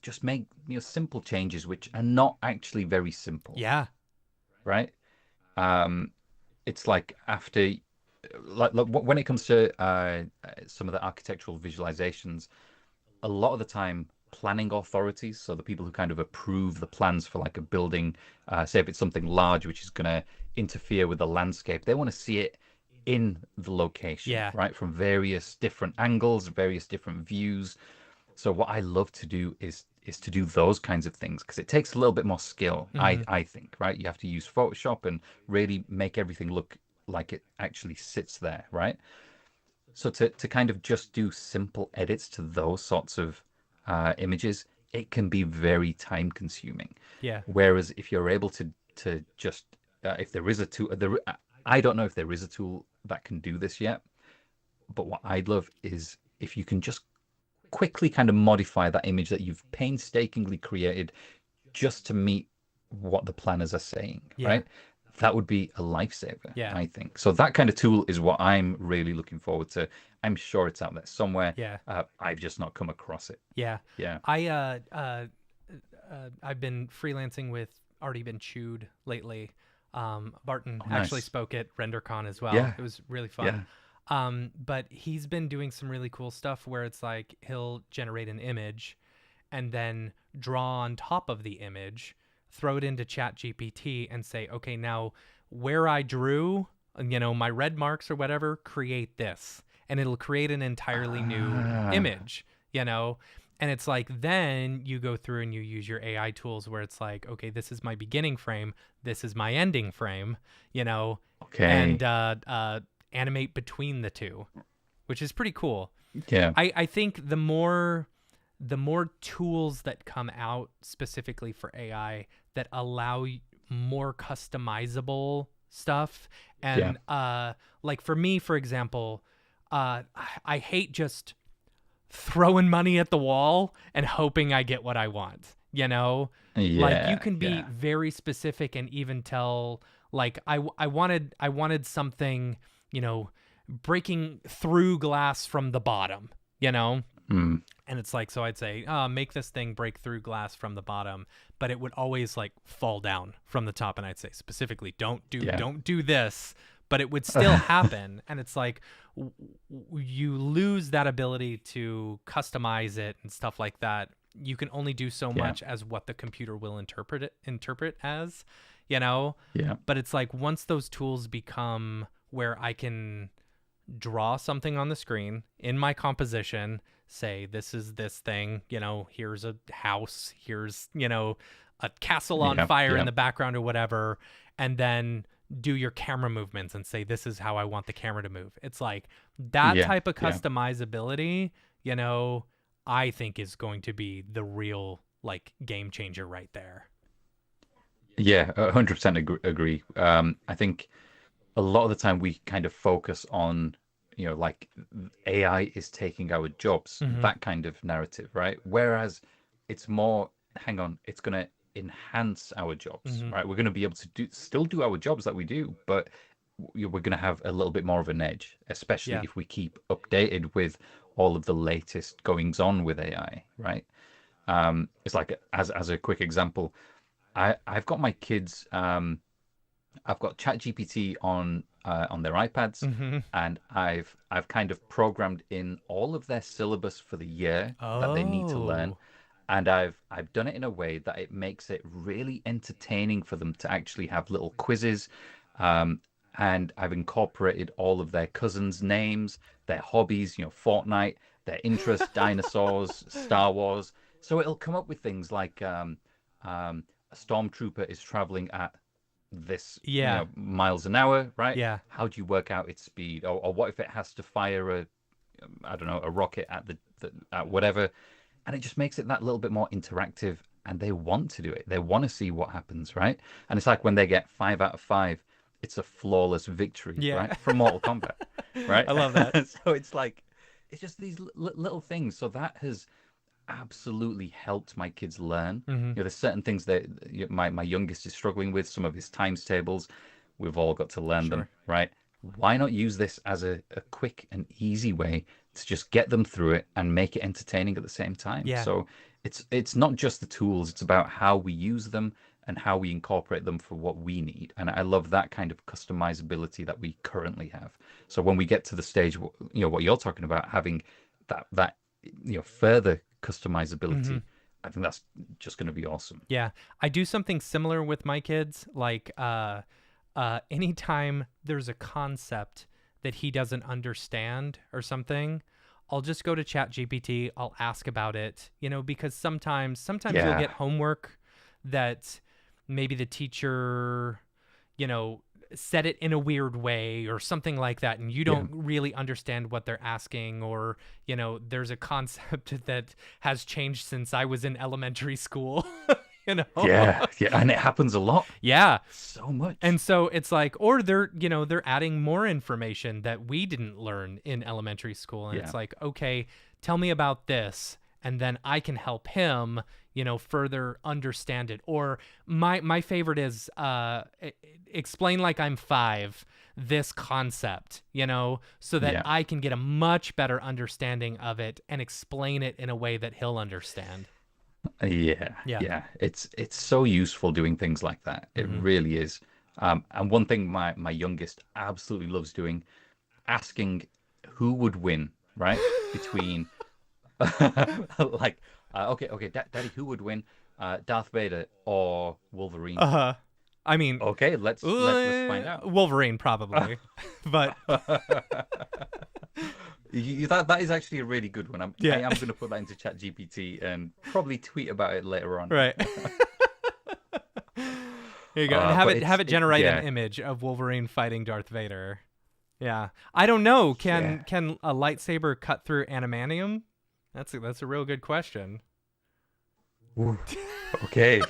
just make simple changes which are not actually very simple, Yeah. right? Um, it's like after like when it comes to some of the architectural visualizations, a lot of the time planning authorities, so the people who kind of approve the plans for like a building, say if it's something large which is going to interfere with the landscape, they want to see it in the location, Yeah. right? From various different angles, various different views. So what I love to do is to do those kinds of things because it takes a little bit more skill, I Hmm. I think, right? You have to use Photoshop and really make everything look like it actually sits there, right? So to kind of just do simple edits to those sorts of images, it can be very time consuming. Yeah. Whereas if you're able to just if there is a tool, I don't know if there is a tool that can do this yet. But what I'd love is if you can just quickly kind of modify that image that you've painstakingly created just to meet what the planners are saying, Yeah. right? That would be a lifesaver, Yeah. I think. So that kind of tool is what I'm really looking forward to. I'm sure it's out there somewhere. Yeah. I've just not come across it. Yeah. Yeah. I've been freelancing with Already Been Chewed lately. Barton Oh, actually nice. spoke at RenderCon as well. Yeah. It was really fun. Yeah. But he's been doing some really cool stuff where it's like he'll generate an image and then draw on top of the image, throw it into Chat GPT and say, okay, now where I drew, my red marks or whatever, create this. And it'll create an entirely new Ah, image, you know? And it's like, then you go through and you use your AI tools where it's like, okay, this is my beginning frame, this is my ending frame, and okay. animate between the two, which is pretty cool. Yeah. I think the more tools that come out specifically for AI that allow more customizable stuff, Yeah. and like for me, for example, I hate just throwing money at the wall and hoping I get what I want. you know? Like you Yeah, can be yeah, very specific and even tell like I wanted something, you know, breaking through glass from the bottom, you know? mm, And it's like, so I'd say, make this thing break through glass from the bottom, but it would always like fall down from the top. And I'd say specifically, yeah, don't do this, but it would still happen. And it's like, you lose that ability to customize it and stuff like that. You can only do so yeah, much as what the computer will interpret as, you know? yeah, But it's like, once those tools become where I can draw something on the screen in my composition, say this is this thing, you know, here's a house, here's, you know, a castle on yeah, fire in yeah, the background or whatever, and then do your camera movements and say this is how I want the camera to move. It's like that yeah, type of yeah. customizability, you know, I think is going to be the real like game changer right there. Yeah, 100% agree. I think a lot of the time we kind of focus on, like AI is taking our jobs, Mm-hmm. that kind of narrative, right? Whereas it's more, hang on, it's going to enhance our jobs, Mm-hmm. right? We're going to be able to still do our jobs that we do, but we're going to have a little bit more of an edge, especially Yeah. if we keep updated with all of the latest goings on with AI, right? It's like as a quick example, I've got my kids. I've got ChatGPT on their iPads, Mm-hmm. and I've kind of programmed in all of their syllabus for the year that they need to learn, Oh. and I've done it in a way that it makes it really entertaining for them to actually have little quizzes. Um, and I've incorporated all of their cousins' names, their hobbies, Fortnite, their interests, dinosaurs, Star Wars. So it'll come up with things like a stormtrooper is traveling at this, Yeah. miles an hour, right? Yeah. How do you work out its speed? Or what if it has to fire I don't know, a rocket at at whatever, and it just makes it that little bit more interactive. And they want to do it. They want to see what happens, right? And it's like when they get 5 out of 5, it's a flawless victory, Yeah. right? From Mortal Kombat, right? I love that. So it's like, it's just these little things. So that has absolutely helped my kids learn. Mm-hmm. There's certain things that my youngest is struggling with, some of his times tables. We've all got to learn them, Sure. right? Why not use this as a quick and easy way to just get them through it and make it entertaining at the same time? Yeah. So it's not just the tools, it's about how we use them and how we incorporate them for what we need. And I love that kind of customizability that we currently have. So when we get to the stage, what you're talking about, having that further Mm-hmm. customizability, I think that's just going to be awesome. Yeah. I do something similar with my kids. Like, anytime there's a concept that he doesn't understand or something, I'll just go to ChatGPT. I'll ask about it, you know, because sometimes you'll Yeah, get homework that maybe the teacher, you know, said it in a weird way or something like that, and you yeah, don't really understand what they're asking, or, you know, there's a concept that has changed since I was in elementary school, you know? yeah, and it happens a lot, Yeah. so much. And so it's like, or they're, you know, they're adding more information that we didn't learn in elementary school. And Yeah, it's like, okay, tell me about this. And then I can help him, you know, further understand it. Or my favorite is explain like I'm 5 this concept, you know, so that yeah, I can get a much better understanding of it and explain it in a way that he'll understand. yeah, Yeah. yeah. It's so useful doing things like that. It Hmm. really is. And one thing my youngest absolutely loves doing, asking who would win, right? Between like, okay, Daddy, who would win, Darth Vader or Wolverine? Uh-huh. I mean, Okay, let's find out. Wolverine probably, but That is actually a really good one. I yeah, am going to put that into ChatGPT and probably tweet about it later on. right. Here you go, and But have it generate an yeah. image of Wolverine fighting Darth Vader. Yeah, I don't know. Yeah. Can a lightsaber cut through adamantium? That's a real good question. Ooh. Okay,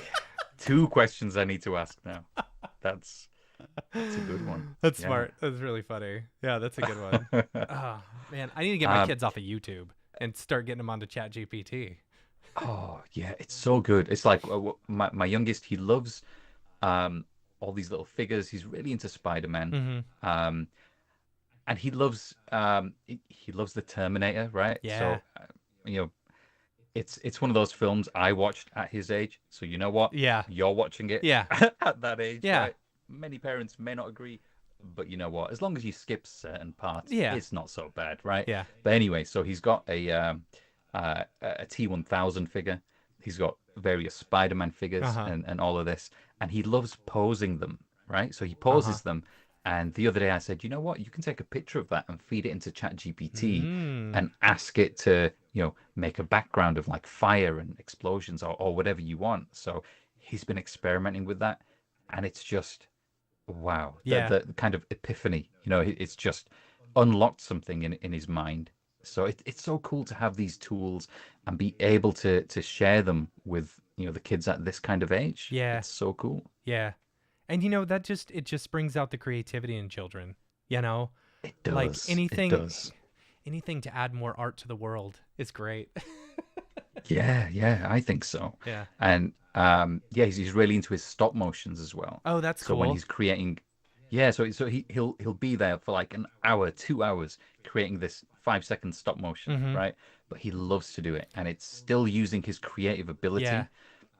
2 questions I need to ask now. That's a good one. That's Yeah. smart. That's really funny. Yeah, that's a good one. Oh, man, I need to get my Um, kids off of YouTube and start getting them onto ChatGPT. Oh yeah, it's so good. It's like my youngest, he loves um all these little figures. He's really into Spider-Man. Hmm. Um and he loves the Terminator, right? Yeah. So you know, it's one of those films I watched at his age. So you know what? Yeah. You're watching it Yeah. at that age, Yeah. right? Many parents may not agree, but you know what? As long as you skip certain parts, Yeah. it's not so bad, right? Yeah. But anyway, so he's got a T-1000 figure. He's got various Spider-Man figures Uh-huh. and all of this, and he loves posing them, right? So he Uh-huh. poses them. And the other day I said, you know what? You can take a picture of that and feed it into ChatGPT Mm. and ask it to, make a background of like fire and explosions or whatever you want. So he's been experimenting with that, and it's just wow. The Yeah. the kind of epiphany, it's just unlocked something in his mind. So it's so cool to have these tools and be able to share them with, the kids at this kind of age. Yeah. It's so cool. Yeah. And that just it just brings out the creativity in children, you know? It Like does. It does. anything to add more art to the world is great. Yeah, yeah, I think so. Yeah. And yeah, he's really into his stop motions as well. Oh, that's So when cool. he's creating, yeah, so he'll be there for like an hour, 2 hours creating this 5 second stop motion, Mhm. right? But he loves to do it, and it's still using his creative Yeah. ability.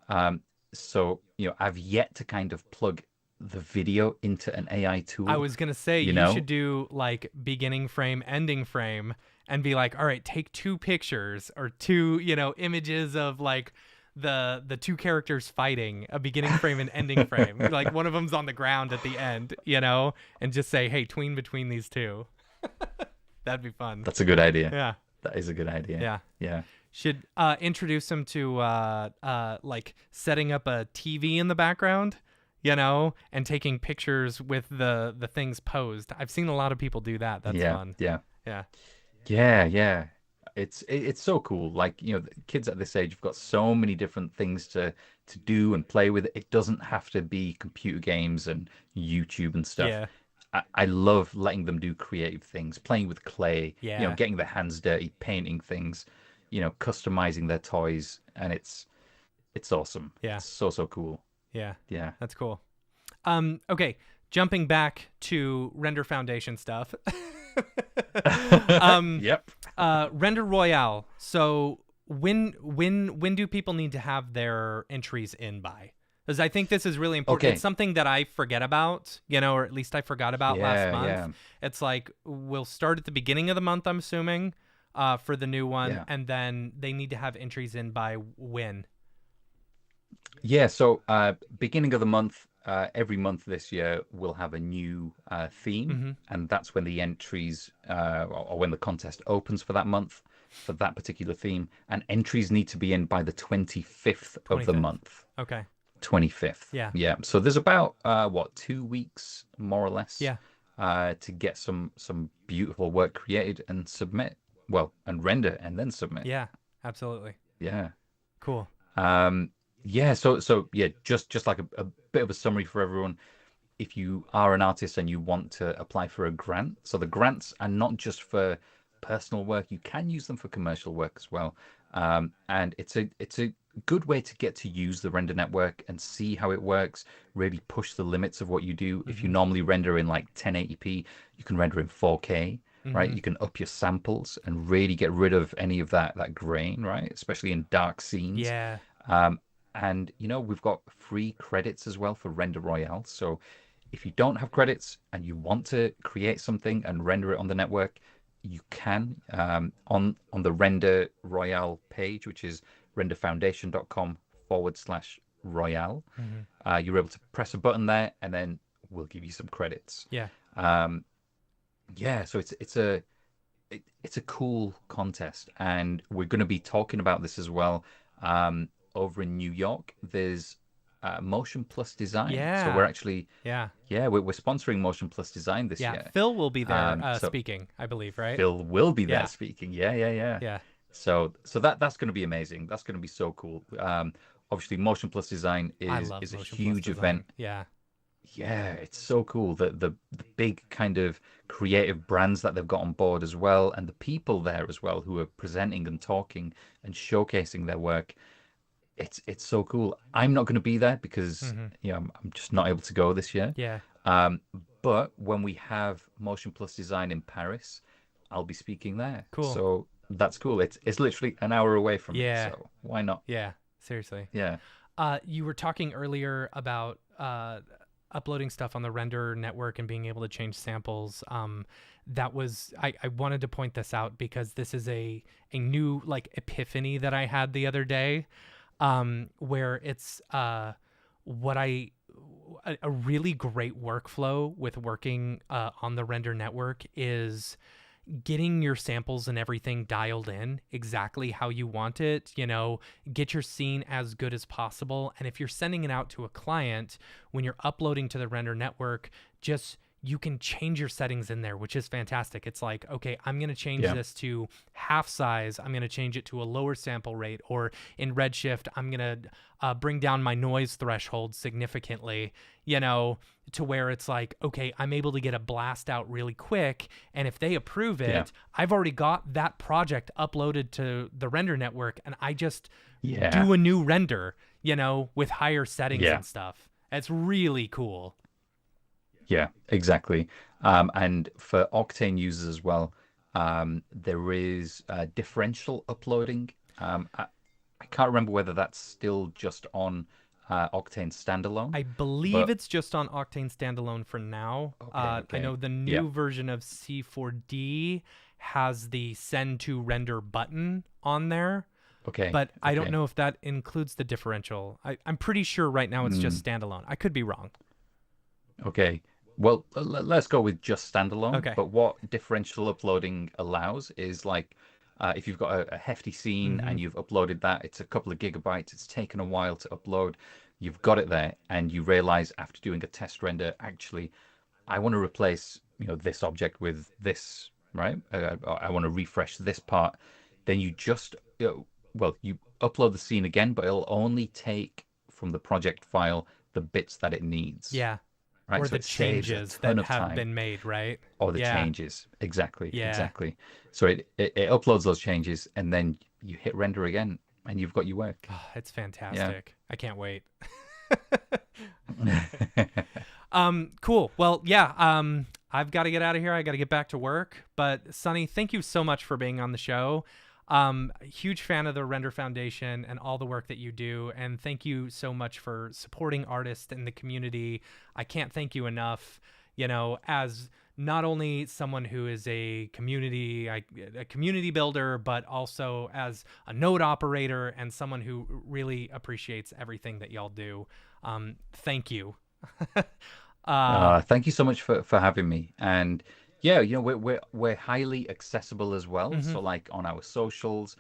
Um, so I've yet to kind of plug the video into an AI I tool, was going to say you you know? should do like beginning frame, ending frame and be like, "All right, take two pictures or two, images of like the two characters fighting, a beginning frame and ending frame. Like one of them's on the ground at the end, and just say, "Hey, tween between these two." That'd be fun. That's a good idea. Yeah. That is a good idea. Yeah. Yeah. Should introduce them to like setting up a TV in the background, and taking pictures with the things posed. I've seen a lot of people do that. That's Yeah. fun. Yeah. Yeah. Yeah, yeah. It's so cool. Like, the kids at this age have got so many different things to do and play with. It doesn't have to be computer games and YouTube and stuff. Yeah. I love letting them do creative things, playing with clay, Yeah. getting their hands dirty, painting things, customizing their toys, and it's awesome. Yeah. It's so so cool. Yeah. Yeah. That's cool. Okay, jumping back to Render Foundation stuff. um Yep. Render Royale. So when do people need to have their entries in by? Because I think this is really important. Okay. It's something that I forget about, or at least I forgot about last Yeah, month. yeah. It's like we'll start at the beginning of the month, I'm assuming, for the new one, Yeah. and then they need to have entries in by when? Yeah, so beginning of the month, every month this year, we'll have a new theme, Mm-hmm. and that's when the entries or when the contest opens for that month for that particular theme. And entries need to be in by the 25th of the 25th. month. Okay. 25th. Yeah. Yeah. So there's about 2 weeks more or less Yeah. to get some beautiful work created and submit. Well, and render and then submit. Yeah. Absolutely. Yeah. Cool. Yeah, so yeah, just like a bit of a summary for everyone. If you are an artist and you want to apply for a grant, so the grants are not just for personal work, you can use them for commercial work as well. And it's a good way to get to use the render network and see how it works, really push the limits of what you do. If you normally render in like 1080p, you can render in 4K, right? Mhm. You can up your samples and really get rid of any of that grain, right? Especially in dark scenes. Yeah. And we've got free credits as well for Render Royale. So if you don't have credits and you want to create something and render it on the network, you can on the Render Royale page, which is renderfoundation.com/royale. Mhm. You're able to press a button there, and then we'll give you some credits. Yeah. Yeah, so it's a cool contest, and we're going to be talking about this as well. Over in New York, there's Motion Plus Design. So we're Yeah. actually, Yeah. yeah, we're sponsoring Motion Plus Design this Yeah. year. Phil will be there So speaking, I believe, right? Phil will be there Yeah. speaking. Yeah, yeah, yeah. Yeah. So that's going to be amazing. That's going to be so cool. Obviously, Motion Plus Design I is love is a Motion Plus huge Design. event. Yeah. Yeah, it's so cool. The big kind of creative brands that they've got on board as well, and the people there as well who are presenting and talking and showcasing their work. It's so cool. I'm not going to be there because Mm-hmm. I'm just not able to go this year. Yeah. Um, but when we have Motion Plus Design in Paris, I'll be speaking there. Cool. So that's cool. It's literally an hour away from me, Yeah. so why not? Yeah. Seriously. Yeah. You were talking earlier about uploading stuff on the render network and being able to change samples. That was I wanted to point this out because this is a new like epiphany that I had the other day, where it's what a really great workflow with working on the render network is getting your samples and everything dialed in exactly how you want it, get your scene as good as possible. And if you're sending it out to a client, when you're uploading to the render network, just you can change your settings in there, which is fantastic. It's like, okay, I'm going to change Yeah. this to half size. I'm going to change it to a lower sample rate, or in Redshift, I'm going to bring down my noise threshold significantly, to where it's like, okay, I'm able to get a blast out really quick. And if they approve it, Yeah. I've already got that project uploaded to the render network, and I just Yeah. do a new render, with higher settings Yeah. and stuff. It's really cool. Yeah, exactly. And for Octane users as well, there is differential uploading. I can't remember whether that's still just on Octane standalone, I believe but it's just on Octane standalone for now. okay, I know okay. the Yeah, new version of C4D has the send to render button on there, okay, but I don't okay. know if that includes the differential. I'm pretty sure right now it's Mm, just standalone. I could be wrong. okay. Well, let's go with just standalone. Okay. But what differential uploading allows is like if you've got a hefty scene Mm-hmm. and you've uploaded that, it's a couple of gigabytes, it's taken a while to upload, you've got it there, and you realize after doing a test render, actually, I want to replace, this object with this, right? I want to refresh this part. Then you just, well, you upload the scene again, but it'll only take from the project file the bits that it needs, Yeah. right? Or So the it saves a changes ton that of have time. been made, right? Or the Yeah. changes. Exactly, Yeah. exactly. So it uploads those changes and then you hit render again and you've got your work. Oh, it's Yeah. fantastic. I can't wait. Cool. Well, yeah, I've got to get out of here. I got to get back to work. But Sunny, thank you so much for being on the show. Huge fan of the Render Foundation and all the work that you do. And thank you so much for supporting artists in the community. I can't thank you enough, as not only someone who is a community builder, but also as a node operator and someone who really appreciates everything that y'all do. Thank you. Thank you so much for having me. And yeah, we're highly accessible as well. Mhm. So like on our socials,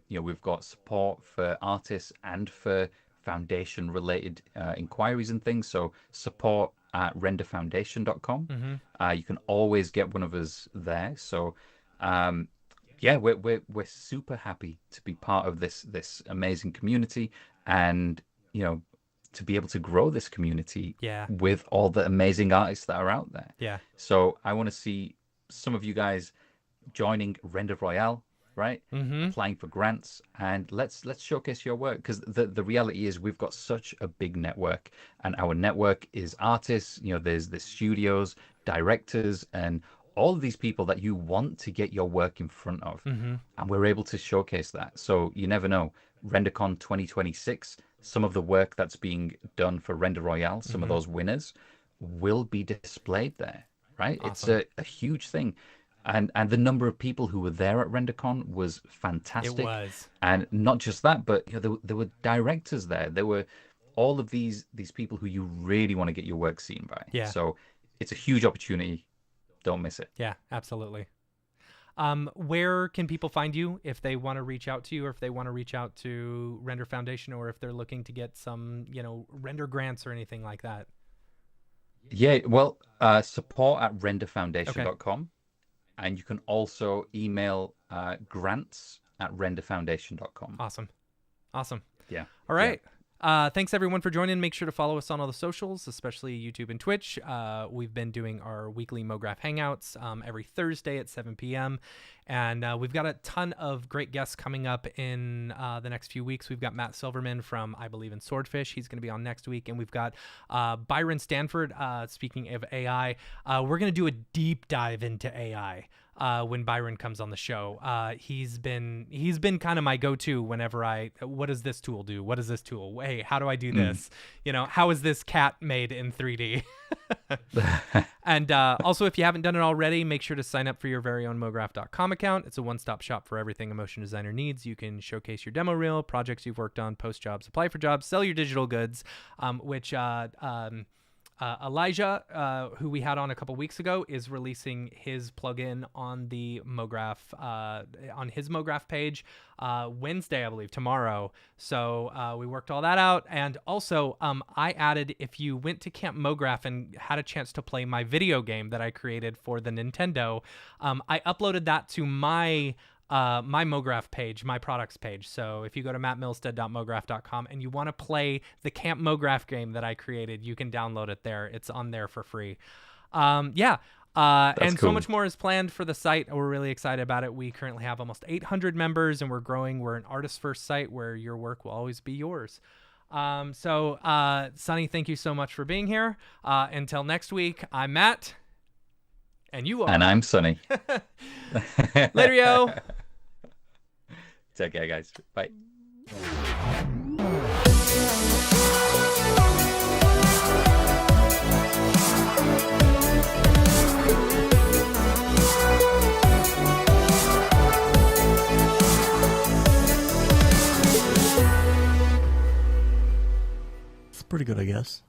we've got support for artists and for foundation related inquiries and things. So support at renderfoundation.com. Mhm. You can always get one of us there. So yeah, we're super happy to be part of this amazing community, and to be able to grow this community Yeah. with all the amazing artists that are out there. Yeah. So I want to see some of you guys joining Render Royale, right? Mhm. Applying for grants, and let's showcase your work, because the reality is we've got such a big network, and our network is artists. There's the studios, directors, and all of these people that you want to get your work in front of, Mhm. and we're able to showcase that. So you never know. RenderCon 2026, some of the work that's being done for Render Royale, some of Mhm. those winners will be displayed there, right? It's Awesome. a huge thing. And the number of people who were there at RenderCon was It fantastic. was. And not just that, but there were directors there. There were all of these people who you really want to get your work seen by. Yeah. So it's a huge opportunity. Don't miss it. Yeah, absolutely. Where can people find you if they want to reach out to you, or if they want to reach out to Render Foundation, or if they're looking to get some, render grants or anything like that? Yeah, well, support at Okay. renderfoundation.com. And you can also email grants at renderfoundation.com. Awesome. Awesome. Yeah. All Yeah. right. Thanks everyone for joining. Make sure to follow us on all the socials, especially YouTube and Twitch. We've been doing our weekly MoGraph Hangouts every Thursday at 7 p.m. And we've got a ton of great guests coming up in the next few weeks. We've got Matt Silverman from I Believe in Swordfish. He's going to be on next week. And we've got Byron Stanford, speaking of AI. We're going to do a deep dive into AI. When Byron comes on the show. He's been kind of my go-to whenever what does this tool do? What does this tool? Hey, how do I do this? How is this cat made in 3D? And also, if you haven't done it already, make sure to sign up for your very own MoGraph.com account. It's a one-stop shop for everything a motion designer needs. You can showcase your demo reel, projects you've worked on, post jobs, apply for jobs, sell your digital goods, which Elijah, who we had on a couple weeks ago, is releasing his plugin on the MoGraph, on his MoGraph page Wednesday, I believe, tomorrow. So we worked all that out. And also, I added, if you went to Camp MoGraph and had a chance to play my video game that I created for the Nintendo, I uploaded that to my MoGraph page, my products page. So if you go to mattmilstead.mograph.com and you want to play the Camp MoGraph game that I created, you can download it there. It's on there for free. And cool. So much more is planned for the site. We're really excited about it. We currently have almost 800 members and we're growing. We're an artist first site where your work will always be yours. Sunny, thank you so much for being here. Until next week, I'm Matt. And you are. And I'm Sunny. Later, yo. Take care, guys. Bye. It's pretty good, I guess.